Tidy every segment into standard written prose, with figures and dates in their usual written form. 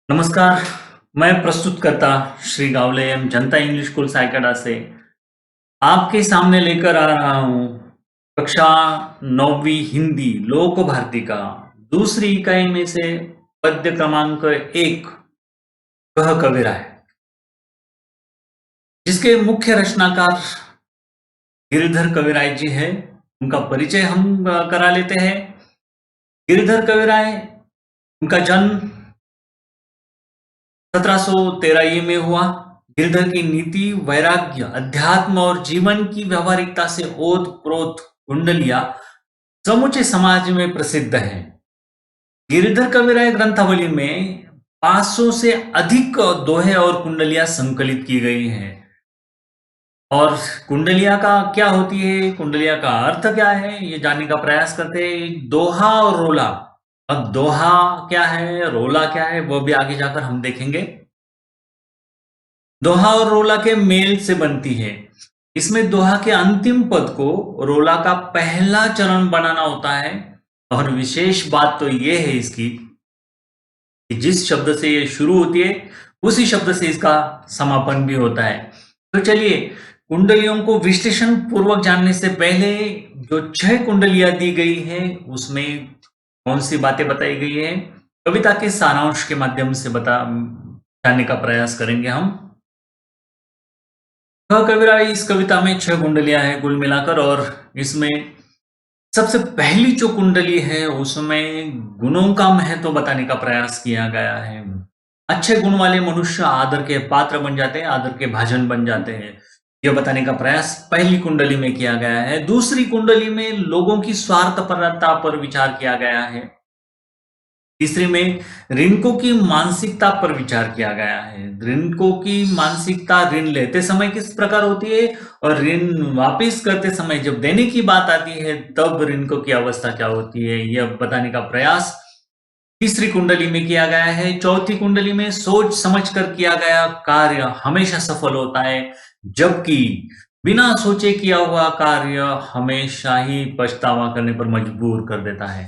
नमस्कार, मैं प्रस्तुतकर्ता श्री गावले एम जनता English school सायकड़ा से आपके सामने लेकर आ रहा हूँ कक्षा 9वीं हिंदी लोक भारती का दूसरी इकाई में से पद्य क्रमांक 1 कह कबीरा है, जिसके मुख्य रचनाकार गिरिधर कविराय जी है। उनका परिचय हम करा लेते हैं। गिरिधर कविराय, उनका जन्म 1713 में हुआ। गिरधर की नीति, वैराग्य, अध्यात्म और जीवन की व्यावहारिकता से ओत-प्रोत कुंडलियां समूचे समाज में प्रसिद्ध है। गिरिधर कविराय ग्रंथावली में 500 से अधिक दोहे और कुंडलियां संकलित की गई हैं। और कुंडलियां का क्या होती है, कुंडलियां का अर्थ क्या है, ये जानने का प्रयास करते हैं। दोहा और रोला। अब दोहा क्या है, रोला क्या है, वो भी आगे जाकर हम देखेंगे। दोहा और रोला के मेल से बनती है। इसमें दोहा के अंतिम पद को रोला का पहला चरण बनाना होता है। और विशेष बात तो यह है इसकी कि जिस शब्द से ये शुरू होती है उसी शब्द से इसका समापन भी होता है। तो चलिए, कुंडलियों को विश्लेषण पूर्वक जानने से पहले जो 6 कुंडलियां दी गई है उसमें कौन सी बातें बताई गई है, कविता के सारांश के माध्यम से जानने का प्रयास करेंगे हम। कविराय इस कविता में 6 कुंडलियां हैं कुल मिलाकर, और इसमें सबसे पहली जो कुंडली है उसमें गुणों का महत्व बताने का प्रयास किया गया है। अच्छे गुण वाले मनुष्य आदर के पात्र बन जाते हैं, आदर के भाजन बन जाते हैं, यह बताने का प्रयास पहली कुंडली में किया गया है। दूसरी कुंडली में लोगों की स्वार्थपरता पर विचार किया गया है। तीसरे में ऋणकों की मानसिकता पर विचार किया गया है। ऋणकों की मानसिकता ऋण लेते समय किस प्रकार होती है और ऋण वापस करते समय जब देने की बात आती है तब ऋणकों की अवस्था क्या होती है, यह बताने का प्रयास तीसरी कुंडली में किया गया है। चौथी कुंडली में सोच समझ कर किया गया कार्य हमेशा सफल होता है, जबकि बिना सोचे किया हुआ कार्य हमेशा ही पछतावा करने पर मजबूर कर देता है।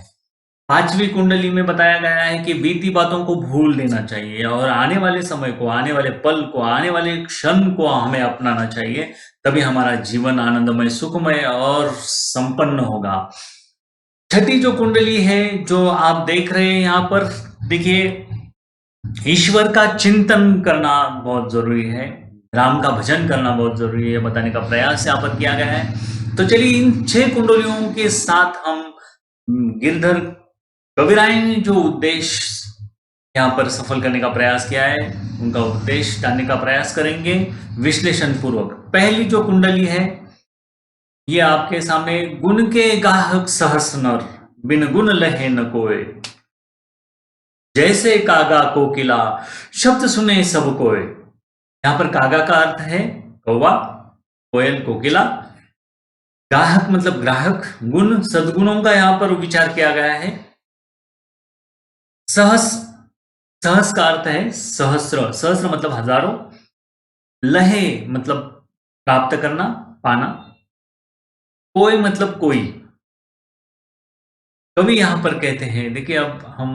पांचवी कुंडली में बताया गया है कि बीती बातों को भूल देना चाहिए और आने वाले समय को, आने वाले पल को, आने वाले क्षण को हमें अपनाना चाहिए, तभी हमारा जीवन आनंदमय, सुखमय और संपन्न होगा। छठी जो कुंडली है जो आप देख रहे हैं यहाँ पर, देखिए, ईश्वर का चिंतन करना बहुत जरूरी है, राम का भजन करना बहुत जरूरी है, बताने का प्रयास यहाँ पर किया गया है। तो चलिए, इन 6 कुंडलियों के साथ हम गिरधर कविराय ने जो उद्देश्य यहाँ पर सफल करने का प्रयास किया है उनका उद्देश्य जानने का प्रयास करेंगे विश्लेषण पूर्वक। पहली जो कुंडली है ये आपके सामने, गुण के गाहक सहस नर, बिन गुण लहे न कोय, जैसे कागा कोकिला, शब्द सुने सब कोय। यहाँ पर कागा का अर्थ है कौवा, कोयल कोकिला, गाहक मतलब ग्राहक, गुण सद्गुणों का यहाँ पर विचार किया गया है। सहस, सहस का अर्थ है सहस्र, सहस्र मतलब हजारों, लहे मतलब प्राप्त करना, पाना, कोई मतलब कोई। कवि यहां पर कहते हैं, देखिए अब हम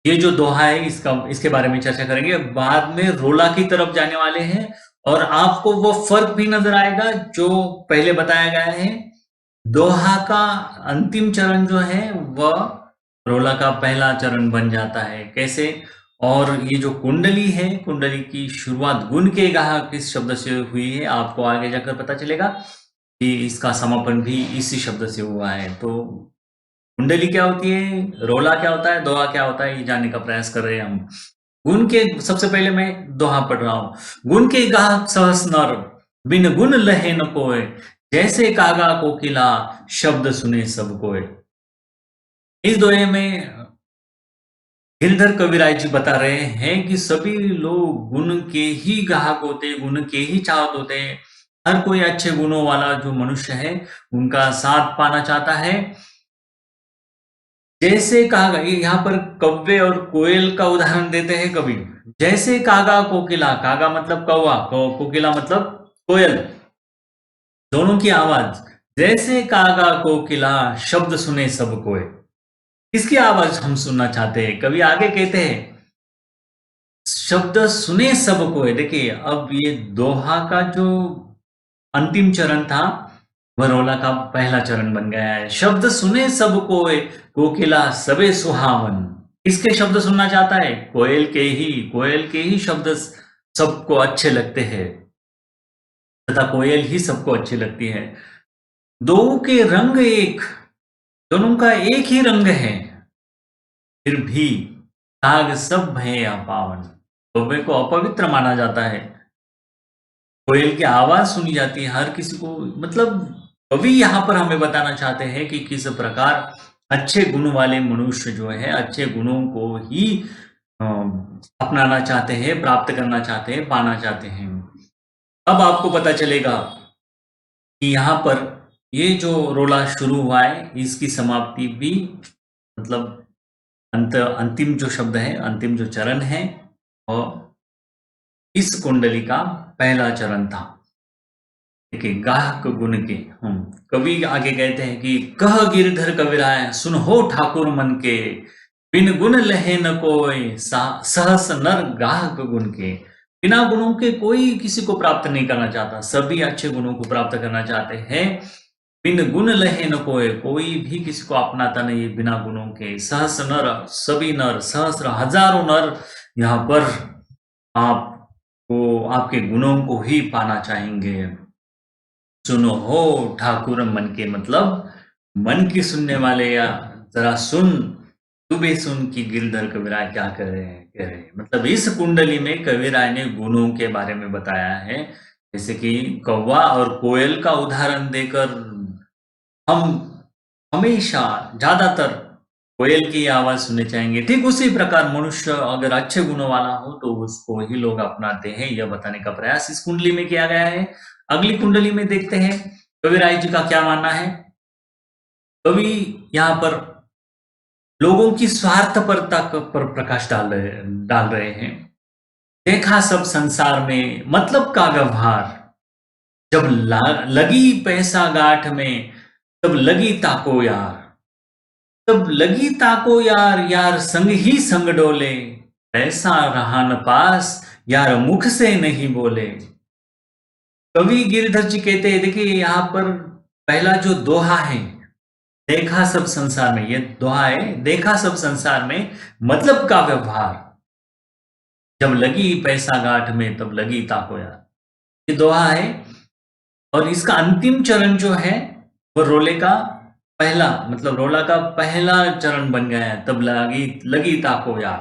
ये जो दोहा है इसके बारे में चर्चा करेंगे, बाद में रोला की तरफ जाने वाले हैं और आपको वो फर्क भी नजर आएगा जो पहले बताया गया है। दोहा का अंतिम चरण जो है वह रोला का पहला चरण बन जाता है। कैसे? और ये जो कुंडली है, कुंडली की शुरुआत गुण के गाह किस शब्द से हुई है आपको आगे जाकर पता चलेगा कि इसका समापन भी इसी शब्द से हुआ है। तो कुंडली क्या होती है, रोला क्या होता है, दोहा क्या होता है, ये जानने का प्रयास कर रहे हैं हम। गुण के, सबसे पहले मैं दोहा पढ़ रहा हूं। गुण के गाहक सहस नर, बिन गुण लहे न कोय, जैसे कागा कोकिला, शब्द सुने सब कोय। इस दोहे में गिरधर कविराय जी बता रहे हैं कि सभी लोग गुण के ही ग्राहक होते, गुण के ही चाहत होते हैं। हर कोई अच्छे गुणों वाला जो मनुष्य है उनका साथ पाना चाहता है। जैसे कागा, यहाँ पर कव्वे और कोयल का उदाहरण देते हैं कवि। जैसे कागा कोकिला, कागा मतलब कौवा, कोकिला मतलब कोयल, दोनों की आवाज। जैसे कागा कोकिला, शब्द सुने सब कोय। किसकी आवाज हम सुनना चाहते हैं? कवि आगे कहते हैं शब्द सुने सब कोय। देखिए, अब ये दोहा का जो अंतिम चरण था, वह रोला का पहला चरण बन गया है। शब्द सुने सब कोय, कोकिला सबे सुहावन। किसके शब्द सुनना चाहता है? कोयल के ही शब्द सबको अच्छे लगते हैं, तथा कोयल ही सबको अच्छी लगती है। दो के रंग एक, दोनों का एक ही रंग है, फिर भी काग सब भय अपावन। कौवे को अपवित्र माना जाता है। कोयल की आवाज सुनी जाती है हर किसी को। मतलब कवि यहाँ पर हमें बताना चाहते हैं कि किस प्रकार अच्छे गुण वाले मनुष्य जो है अच्छे गुणों को ही अपनाना चाहते हैं, प्राप्त करना चाहते हैं, पाना चाहते हैं। अब आपको पता चलेगा कि यहाँ पर ये जो रोला शुरू हुआ है, इसकी समाप्ति भी मतलब अंतिम जो शब्द है, अंतिम जो चरण है, और इस कुंडली का पहला चरण था। देखिए, गाहक गुण के कवि आगे कहते हैं कि कह गिरधर कविराय सुन हो ठाकुर मन के, बिन गुण लहे न कोई सहस नर गाहक गुण के। बिना गुणों के कोई किसी को प्राप्त नहीं करना चाहता, सभी अच्छे गुणों को प्राप्त करना चाहते हैं। बिन गुण लहे न कोई भी किसी को अपनाता नहीं बिना गुणों के। सहस नर, सभी नर, सहस्र हजारों नर यहाँ पर आपको आपके गुणों को ही पाना चाहेंगे। सुनो हो ठाकुर मन के, मतलब मन की सुनने वाले, या जरा सुन, तू भी सुन कि गिरधर कविराय क्या कह रहे हैं। मतलब इस कुंडली में कविराय ने गुणों के बारे में बताया है। जैसे कि कौवा और कोयल का उदाहरण देकर हम हमेशा ज्यादातर कोयल की आवाज सुनने चाहेंगे। ठीक उसी प्रकार मनुष्य अगर अच्छे गुणों वाला हो तो उसको ही लोग अपनाते हैं, यह बताने का प्रयास इस कुंडली में किया गया है। अगली कुंडली में देखते हैं कविराय जी का क्या मानना है। कवि यहाँ पर लोगों की स्वार्थपरता पर प्रकाश डाल रहे हैं। देखा सब संसार में मतलब का व्यवहार, जब लगी पैसा गांठ में तब लगी ताको यार। तब लगी ताको यार, यार संग ही संग डोले, ऐसा रहा न पास यार मुख से नहीं बोले। कवि गिरधर जी कहते हैं, देखिए यहाँ पर पहला जो दोहा है, देखा सब संसार में, ये दोहा है, देखा सब संसार में मतलब का व्यवहार, जब लगी पैसा गांठ में तब लगी ताको यार, ये दोहा है। और इसका अंतिम चरण जो है वो रोले का पहला, मतलब रोला का पहला चरण बन गया है, तब लगी ताको यार।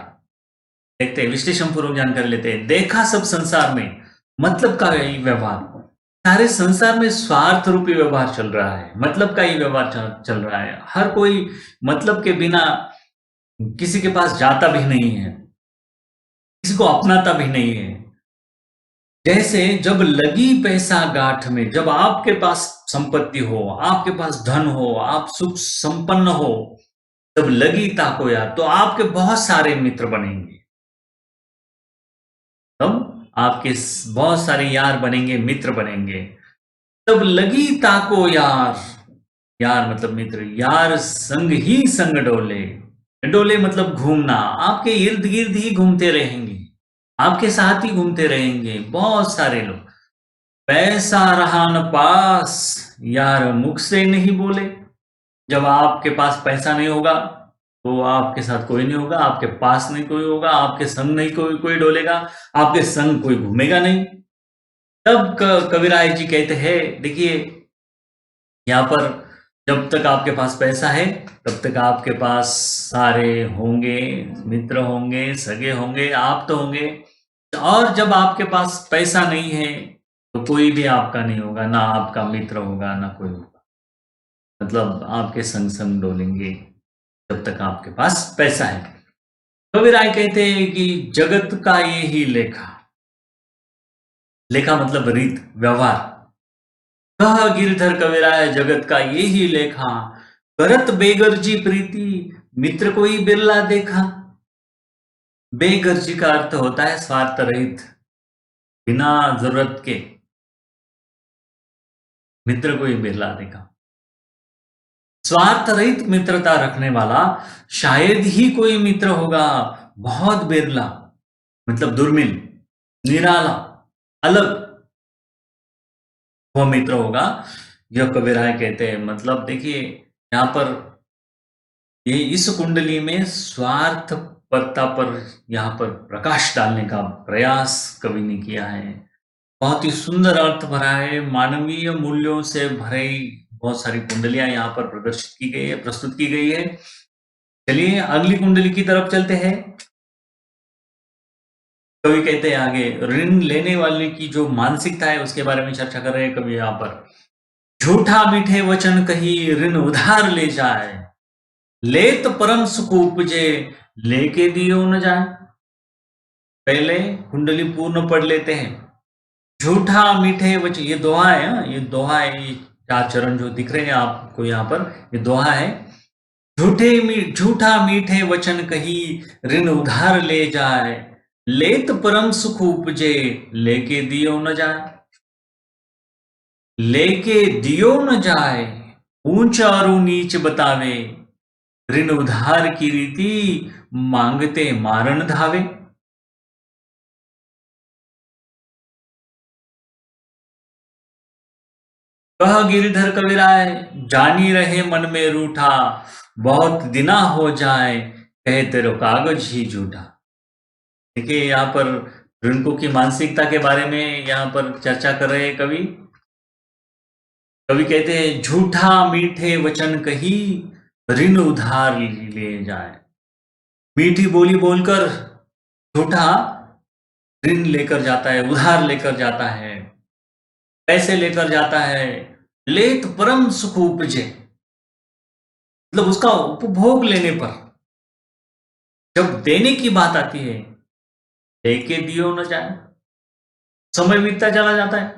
देखते हैं, विश्लेषण पूर्वक जानकारी लेते हैं। देखा सब संसार में मतलब का ही व्यवहार, सारे संसार में स्वार्थ रूपी व्यवहार चल रहा है, मतलब का ही व्यवहार चल रहा है। हर कोई मतलब के बिना किसी के पास जाता भी नहीं है, किसी को अपनाता भी नहीं है। जैसे जब लगी पैसा गांठ में, जब आपके पास संपत्ति हो, आपके पास धन हो, आप सुख संपन्न हो, तब लगी ताको यार, तो आपके बहुत सारे मित्र बनेंगे। तब आपके बहुत सारे यार बनेंगे, मित्र बनेंगे। तब लगी ताको यार, यार मतलब मित्र, यार संग ही संग डोले। डोले मतलब घूमना, आपके इर्द गिर्द ही घूमते रहेंगे, आपके साथ ही घूमते रहेंगे बहुत सारे लोग। पैसा रहा न पास यार मुख से नहीं बोले। जब आपके पास पैसा नहीं होगा तो आपके साथ कोई नहीं होगा, आपके पास नहीं कोई होगा, आपके संग नहीं कोई डोलेगा, आपके संग कोई घूमेगा नहीं। तब कविराय जी कहते हैं, देखिए यहाँ पर जब तक आपके पास पैसा है तब तक आपके पास सारे होंगे, मित्र होंगे, सगे होंगे, आप तो होंगे। और जब आपके पास पैसा नहीं है तो कोई भी आपका नहीं होगा, ना आपका मित्र होगा ना कोई होगा। मतलब आपके संग संग डोलेंगे जब तक आपके पास पैसा है। कविराय कहते हैं कि जगत का ये ही लेखा, लेखा मतलब रीत व्यवहार। कह गिरधर कविराय जगत का ये ही लेखा, करत बेगर्जी प्रीति मित्र को ही बिरला देखा। बेगर्जी का अर्थ होता है स्वार्थ रहित, बिना जरूरत के, मित्र को ही बिरला देखा। स्वार्थ रहित मित्रता रखने वाला शायद ही कोई मित्र होगा, बहुत बिरला। मतलब दुर्मिल, निराला, अलग वो मित्र होगा, जो कबीराय कहते हैं। मतलब देखिए, यहाँ पर ये इस कुंडली में स्वार्थपरता पर यहाँ पर प्रकाश डालने का प्रयास कवि ने किया है। बहुत ही सुंदर अर्थ भरा है, मानवीय मूल्यों से भरी बहुत सारी कुंडलियाँ यहाँ पर प्रदर्शित की गई है, प्रस्तुत की गई है। चलिए अगली कुंडली की तरफ चलते हैं। कवि कहते हैं आगे, ऋण लेने वाले की जो मानसिकता है उसके बारे में चर्चा कर रहे हैं कवि यहाँ पर। झूठा मीठे वचन कही ऋण उधार ले जाए, लेत परम सुख उपजे लेके दियो न जाए। पहले कुंडली पूर्ण पढ़ लेते हैं। झूठा मीठे वचन, ये दोहा है, ये दोहा है, ये 4 चरण जो दिख रहे हैं आपको यहाँ पर, ये दोहा है। झूठा मीठे वचन कही ऋण उधार ले जाए, लेत परम सुख उपजे लेके दियो न जाए। लेके दियो न जाए, ऊंच और नीच बतावे, ऋण उधार की रीति मांगते मारण धावे। कह गिरधर कविराय, जानी रहे मन में रूठा, बहुत दिना हो जाए कहे तेरो कागज ही झूठा। देखिए यहाँ पर ऋणकों की मानसिकता के बारे में यहाँ पर चर्चा कर रहे हैं कवि। कवि कहते हैं, झूठा मीठे वचन कही ऋण उधार ले जाए। मीठी बोली बोलकर झूठा ऋण लेकर जाता है, उधार लेकर जाता है, पैसे लेकर जाता है। लेत परम सुख उपजे, मतलब उसका उपभोग लेने पर जब देने की बात आती है, लेके दियो न जाए। समय बीतता चला जाता है,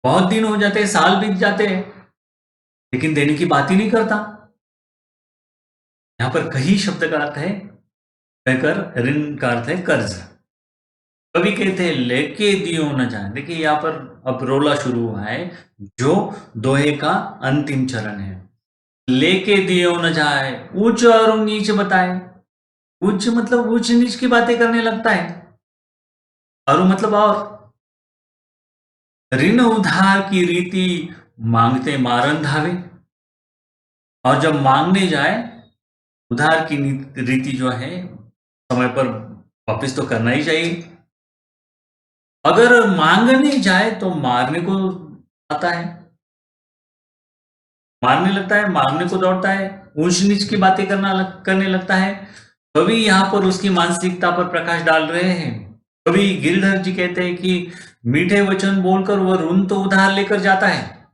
बहुत दिन हो जाते हैं, साल बीत जाते हैं, लेकिन देने की बात ही नहीं करता। यहां पर कही शब्द का अर्थ है कहकर, ऋण का अर्थ है कर्ज। कवि कहते हैं लेके दियो न जाए। देखिए यहाँ पर अब रोला शुरू हुआ है, जो दोहे का अंतिम चरण है। लेके दियो न जाए, ऊंच और नीच बताए। उच्च मतलब ऊंच नीच की बातें करने लगता है, और मतलब और ऋण उधार की रीति मांगते मारन धावे। और जब मांगने जाए, उधार की रीति जो है समय पर वापस तो करना ही चाहिए। अगर मांगने जाए तो मारने को आता है, मारने लगता है, मारने को दौड़ता है, ऊंच नीच की बातें करने लगता है। कवि यहाँ पर उसकी मानसिकता पर प्रकाश डाल रहे हैं। कवि गिरधर जी कहते हैं कि मीठे वचन बोलकर वह ऋण तो उधार लेकर जाता है,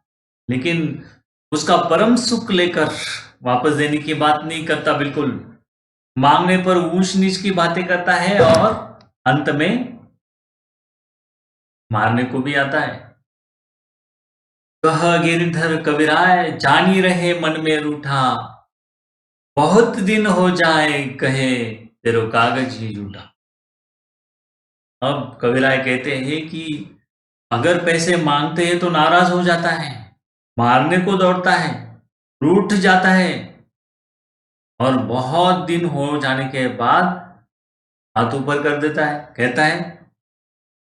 लेकिन उसका परम सुख लेकर वापस देने की बात नहीं करता। बिल्कुल मांगने पर ऊंच नीच की बातें करता है, और अंत में मारने को भी आता है। कह गिरधर कविराय, जानी रहे मन में रूठा, बहुत दिन हो जाए कहे तेरो कागज ही झूठा। अब कविराय कहते हैं कि अगर पैसे मांगते हैं तो नाराज हो जाता है, मारने को दौड़ता है, रूठ जाता है, और बहुत दिन हो जाने के बाद हाथ ऊपर कर देता है, कहता है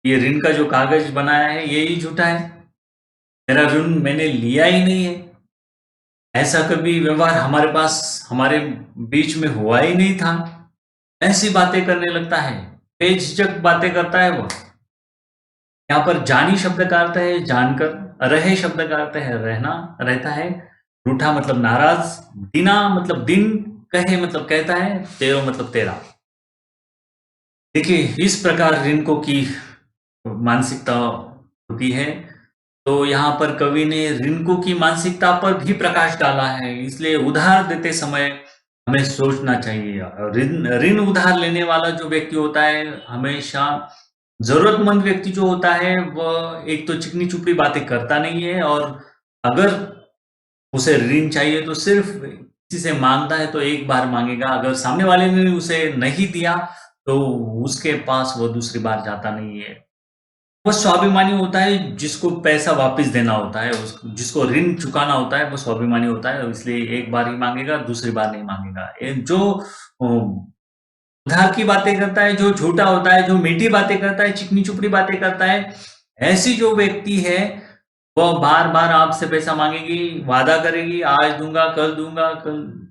ये ऋण का जो कागज बनाया है यही झूठा है, मेरा ऋण मैंने लिया ही नहीं है, ऐसा कभी व्यवहार हमारे पास, हमारे बीच में हुआ ही नहीं था। ऐसी बातें करने लगता है, बेझिझक बातें करता है वो। यहाँ पर जानी शब्द का अर्थ है जानकर, रहे शब्द का अर्थ है रहना, रहता है। रूठा मतलब नाराज, दिना मतलब दिन, कहे मतलब कहता है, तेरो मतलब तेरा। देखिए इस प्रकार ऋणकों की मानसिकता होती है। तो यहाँ पर कवि ने ऋणकों की मानसिकता पर भी प्रकाश डाला है, इसलिए उधार देते समय हमें सोचना चाहिए। ऋण ऋण उधार लेने वाला जो व्यक्ति होता है, हमेशा जरूरतमंद व्यक्ति जो होता है, वह एक तो चिकनी चुपड़ी बातें करता नहीं है, और अगर उसे ऋण चाहिए तो सिर्फ किसी से मांगता है तो एक बार मांगेगा, अगर सामने वाले ने उसे नहीं दिया तो उसके पास वो दूसरी बार जाता नहीं है। वो स्वाभिमानी होता है, जिसको पैसा वापस देना होता है, जिसको ऋण चुकाना होता है, वो स्वाभिमानी होता है, इसलिए एक बार ही मांगेगा, दूसरी बार नहीं मांगेगा। जो उधार की बातें करता है, जो झूठा होता है, जो मीठी बातें करता है, चिकनी चुपड़ी बातें करता है, ऐसी जो व्यक्ति है, वह बार-बार आपसे पैसा माँगेगी, वादा करेगी, आज दूँगा, कल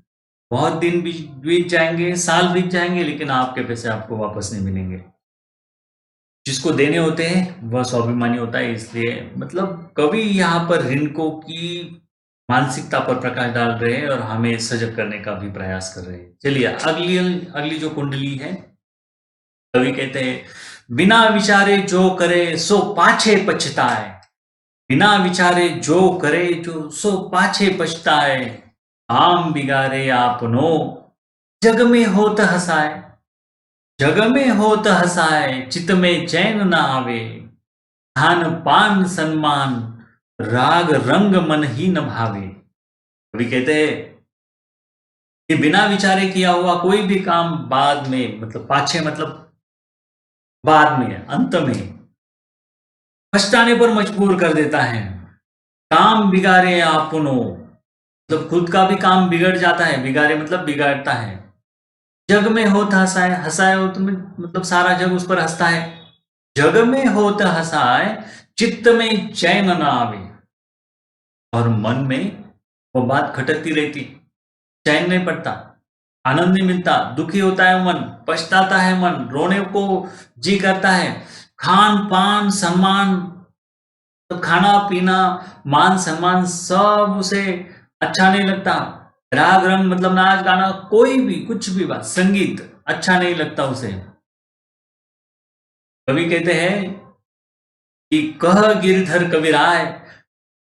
बहुत दिन बीत बीत जाएँगे, साल बीत जाएँगे, लेकिन आपके पैसे आपको वापस नहीं मिलेंगे। जिसको देने होते हैं, वह स्वाभिमानी होता है, इसलिए मतलब कवि यहाँ पर रिनको की मानसिकता पर प्रकाश डाल रहे हैं और हमें सजग करने का भी प्रयास कर रहे हैं। चलिए अगली अगली जो कुंडली है, कवि कहते हैं, बिना विचारे जो करे सो पाछे पछताए। बिना विचारे जो करे जो सो पाछे पछताए। आम बिगारे आपनो जग में होत हसाए। जग में होत हसाए चित में चैन न आवे। खान पान सम्मान राग रंग मन ही न भावे। कवि कहते हैं कि बिना विचारे किया हुआ कोई भी काम बाद में, मतलब पाछे मतलब बाद में, अंत में पछताने पर मजबूर कर देता है। काम बिगाड़े आपनो, मतलब खुद का भी काम बिगड़ जाता है, बिगाड़े मतलब बिगाड़ता है। जग में होत हसाए, हसाए हो तो मतलब सारा जग उस पर हंसता है। जग में होत हसाए चित्त में चैन न आवे, और मन में वो बात खटकती रहती, चैन नहीं पड़ता, आनंद नहीं मिलता, दुखी होता है मन, पछताता है मन, रोने को जी करता है। खान पान सम्मान, तो खाना पीना मान सम्मान सब उसे अच्छा नहीं लगता। राग रंग मतलब नाच गाना, कोई भी कुछ भी बात, संगीत अच्छा नहीं लगता उसे। कवि कहते हैं कि कह गिरधर कबीराय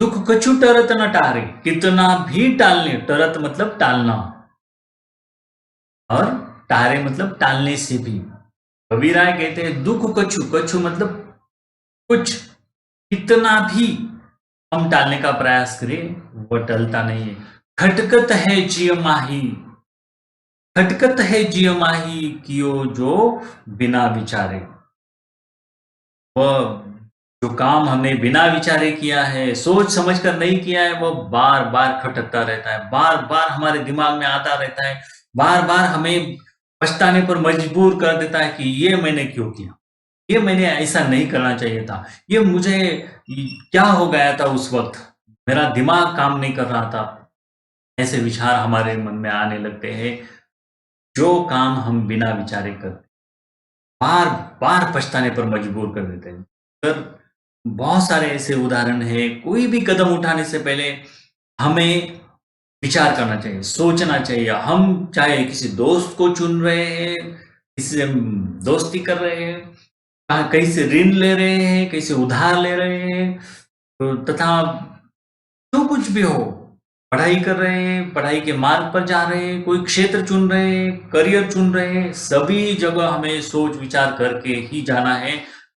दुख कछु टरत न टारे। कितना भी टालने, टरत मतलब टालना, और टारे मतलब टालने से भी। कबीराय कहते हैं दुख कछु, कछु मतलब कुछ, कितना भी हम टालने का प्रयास करें वो टलता नहीं है। खटकत है जिय माही, खटकत है जिय माही कियो जो बिना विचारे। वह जो काम हमने बिना विचारे किया है, सोच समझ कर नहीं किया है, वह बार बार खटकता रहता है, बार बार हमारे दिमाग में आता रहता है, बार बार हमें पछताने पर मजबूर कर देता है कि ये मैंने क्यों किया, ये मैंने ऐसा नहीं करना चाहिए था, ये मुझे क्या हो गया था उस वक्त, मेरा दिमाग काम नहीं कर रहा था। ऐसे विचार हमारे मन में आने लगते हैं। जो काम हम बिना विचारे करते, बार बार पछताने पर मजबूर कर देते हैं। पर बहुत सारे ऐसे उदाहरण हैं, कोई भी कदम उठाने से पहले हमें विचार करना चाहिए, सोचना चाहिए। हम चाहे किसी दोस्त को चुन रहे हैं, किसी से दोस्ती कर रहे हैं, कहीं से ऋण ले रहे हैं, कहीं से उधार ले रहे हैं, तो तथा जो कुछ भी हो, पढ़ाई कर रहे हैं, पढ़ाई के मार्ग पर जा रहे हैं, कोई क्षेत्र चुन रहे हैं, करियर चुन रहे हैं, सभी जगह हमें सोच विचार करके ही जाना है।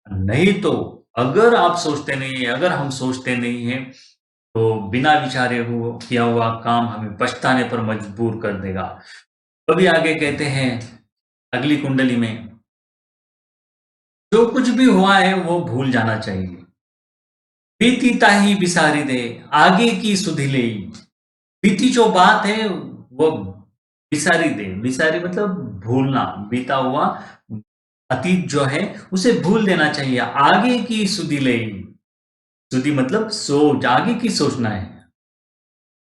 नहीं तो अगर आप सोचते नहीं हैं, अगर हम सोचते नहीं हैं, तो बिना विचारे किया हुआ काम हमें पछताने पर मजबूर कर देगा। कभी आगे कहते हैं अगली कुंडली में, जो कुछ भी हुआ है वो भूल जाना चाहिए। बीती ताही बिसारी दे आगे की सुधि ले। बीती जो बात है वो बिसारी दे, बिसारी मतलब भूलना, बीता हुआ अतीत जो है उसे भूल देना चाहिए। आगे की सुधि ले, सुधि मतलब सोच, आगे की सोचना है।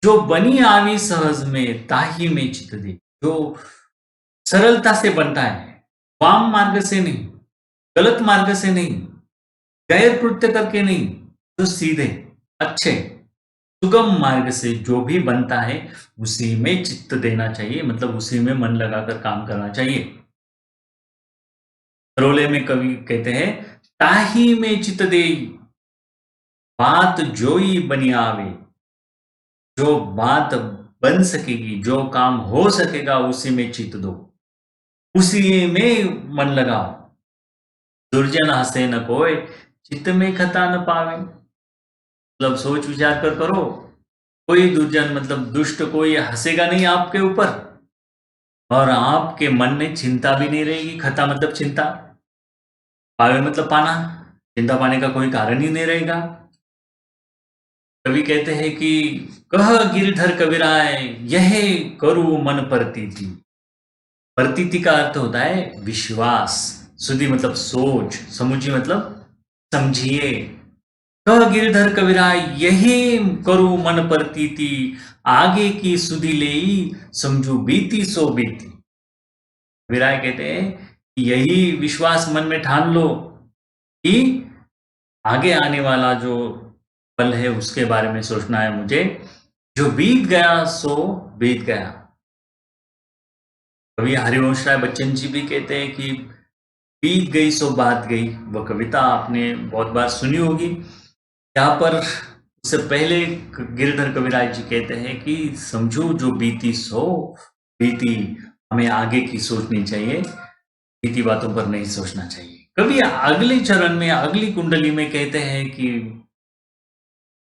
जो बनी आवी सहज में ताही में चित दे, जो सरलता से बनता है, वाम मार्ग से नहीं, गलत मार्ग से नहीं, गैर कृत्य करके नहीं, जो सीधे अच्छे सुगम मार्ग से जो भी बनता है उसी में चित्त देना चाहिए, मतलब उसी में मन लगाकर काम करना चाहिए। रोले में कवि कहते हैं, ताही में चित्त दे बात जोई बनी आवे। जो बात बन सकेगी, जो काम हो सकेगा उसी में चित्त दो, उसी में मन लगाओ। दुर्जन हंसे न कोय चित्त में खता न पावे। मतलब सोच विचार कर करो, कोई दुर्जन मतलब दुष्ट कोई हंसेगा नहीं आपके ऊपर, और आपके मन में चिंता भी नहीं रहेगी। खता मतलब चिंता, पावे मतलब पाना, चिंता पाने का कोई कारण ही नहीं रहेगा। कवि कहते हैं कि कह गिरधर कबीराय यह करू मन परती थी। प्रतीति का अर्थ होता है विश्वास, सुधि मतलब सोच, समुझी मतलब समझिए। कह गिरधर कविराय यही करूं मन प्रतीति, आगे की सुधि लेई समझू बीती सो बीती। कविराय कहते हैं कि यही विश्वास मन में ठान लो कि आगे आने वाला जो पल है उसके बारे में सोचना है मुझे, जो बीत गया सो बीत गया। कवि हरिवंश राय बच्चन जी भी कहते हैं कि बीत गई सो बात गई। वह कविता आपने बहुत बार सुनी होगी। यहाँ पर उससे पहले गिरधर कविराज जी कहते हैं कि समझो जो बीती सो बीती, हमें आगे की सोचनी चाहिए, बीती बातों पर नहीं सोचना चाहिए। कवि अगले चरण में, अगली कुंडली में कहते हैं कि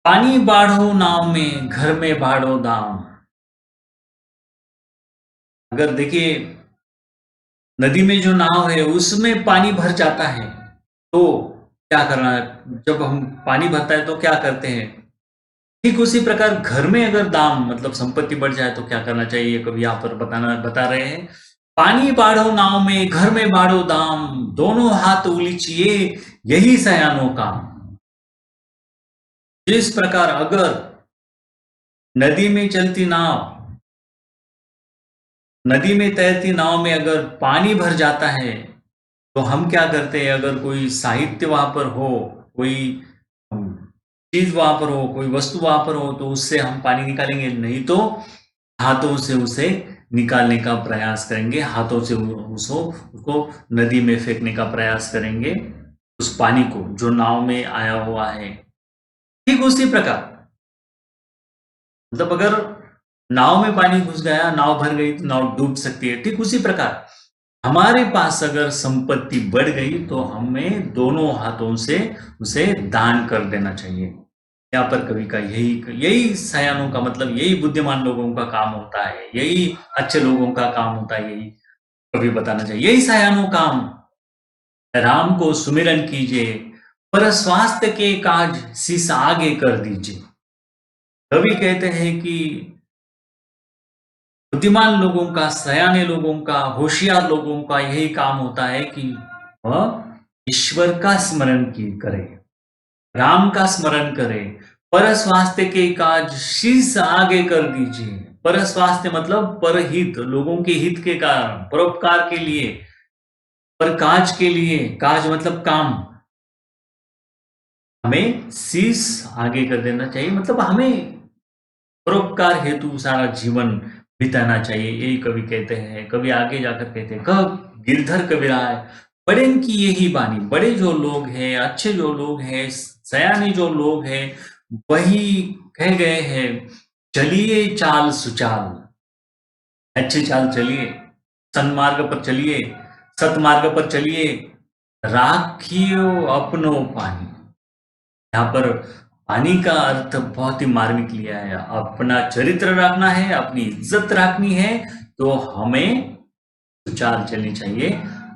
पानी बाढ़ो नाव में, घर में बाढ़ो दाम। अगर देखिए नदी में जो नाव है उसमें पानी भर जाता है तो क्या करना है? जब हम पानी भरता है तो क्या करते हैं? ठीक उसी प्रकार घर में अगर दाम मतलब संपत्ति बढ़ जाए तो क्या करना चाहिए? कभी यहाँ पर बता रहे हैं, पानी बाढ़ो नाव में, घर में बाढ़ो दाम, दोनों हाथ उलीचिए यही सयानो काम। जिस प्रकार अगर नदी में चलती नाव, नदी में तैरती नाव में अगर पानी भर जाता है तो हम क्या करते हैं? अगर कोई साहित्य वहां पर हो, कोई चीज वहां पर हो, कोई वस्तु वहां पर हो तो उससे हम पानी निकालेंगे, नहीं तो हाथों से उसे निकालने का प्रयास करेंगे, हाथों से उसको नदी में फेंकने का प्रयास करेंगे, उस पानी को जो नाव में आया हुआ है। ठीक उसी प्रकार मतलब अगर नाव में पानी घुस गया, नाव भर गई तो नाव डूब सकती है। ठीक उसी प्रकार हमारे पास अगर संपत्ति बढ़ गई तो हमें दोनों हाथों से उसे दान कर देना चाहिए। यहाँ पर कवि का यही सयानों का मतलब, यही बुद्धिमान लोगों का काम होता है, यही अच्छे लोगों का काम होता है, यही कवि बताना चाहिए। यही सयानों काम, राम को सुमिरन कीजिए, पर स्वास्थ्य के काज शीश आगे कर दीजिए। कवि कहते हैं कि बुद्धिमान लोगों का, सयाने लोगों का, होशियार लोगों का यही काम होता है कि वह ईश्वर का स्मरण की करे, राम का स्मरण करे, पर स्वास्थ्य के काज शीश आगे कर दीजिए। पर स्वास्थ्य मतलब परहित, लोगों के हित के कारण, परोपकार के लिए, पर काज के लिए, काज मतलब काम, हमें शीश आगे कर देना चाहिए, मतलब हमें परोपकार हेतु सारा जीवन बिताना चाहिए, यही कवि कहते हैं। कवि आगे जाकर कहते हैं, कह गिरधर कविराय बड़े की यही बानी। बड़े जो लोग हैं, अच्छे जो लोग हैं, सयाने जो लोग हैं, वही कह गए हैं, चलिए चाल सुचाल, अच्छी चाल चलिए, सन्मार्ग पर चलिए, सतमार्ग पर चलिए, राखियो अपनो पानी। यहाँ पर पानी का अर्थ बहुत ही मार्मिक लिया है। अपना चरित्र रखना है, अपनी इज्जत रखनी है तो हमें सुचाल चलनी चाहिए,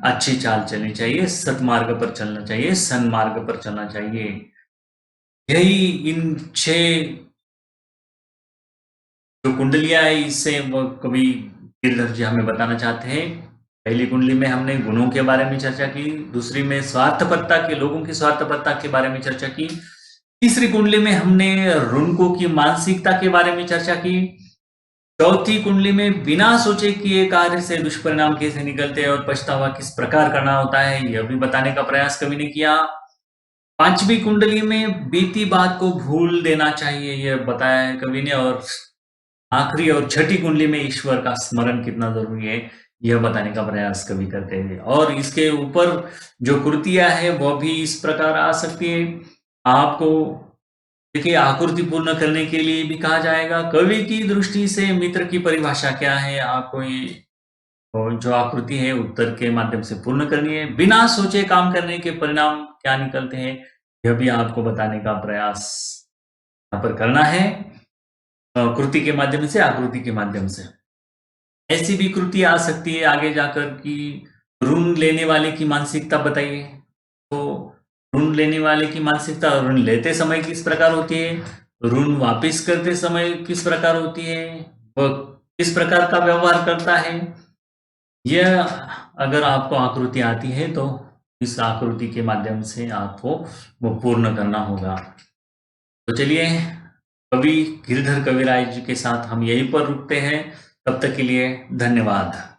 अच्छी चाल चलनी चाहिए, सतमार्ग पर चलना चाहिए, सन्मार्ग पर चलना चाहिए। यही इन 6 जो कुंडलियां है इससे वो कवि गिरधर जी हमें बताना चाहते हैं। पहली कुंडली में हमने गुणों के बारे में चर्चा की, दूसरी में स्वार्थपरता के, लोगों की स्वार्थपरता के बारे में चर्चा की, तीसरी कुंडली में हमने रुनको की मानसिकता के बारे में चर्चा की, चौथी कुंडली में बिना सोचे किए कार्य से दुष्परिणाम कैसे निकलते हैं और पछतावा किस प्रकार करना होता है यह भी बताने का प्रयास कवि ने किया। पांचवी कुंडली में बीती बात को भूल देना चाहिए यह बताया है कवि ने, और आखिरी और छठी कुंडली में ईश्वर का स्मरण कितना जरूरी है यह बताने का प्रयास कवि करते हैं। और इसके ऊपर जो कृतियां है वह भी इस प्रकार आ सकती है। आपको देखिए आकृति पूर्ण करने के लिए भी कहा जाएगा। कवि की दृष्टि से मित्र की परिभाषा क्या है, आपको ये और जो आकृति है उत्तर के माध्यम से पूर्ण करनी है। बिना सोचे काम करने के परिणाम क्या निकलते हैं यह भी आपको बताने का प्रयास यहाँ पर करना है, कृति के माध्यम से, आकृति के माध्यम से। ऐसी भी कृति आ सकती है आगे जाकर कि ऋण लेने वाले की मानसिकता बताइए। तो ऋण लेने वाले की मानसिकता ऋण लेते समय किस प्रकार होती है, ऋण वापस करते समय किस प्रकार होती है, वह किस प्रकार का व्यवहार करता है, यह अगर आपको आकृति आती है तो इस आकृति के माध्यम से आपको वो पूर्ण करना होगा। तो चलिए, कवि गिरिधर कविराज जी के साथ हम यहीं पर रुकते हैं। तब तक के लिए धन्यवाद।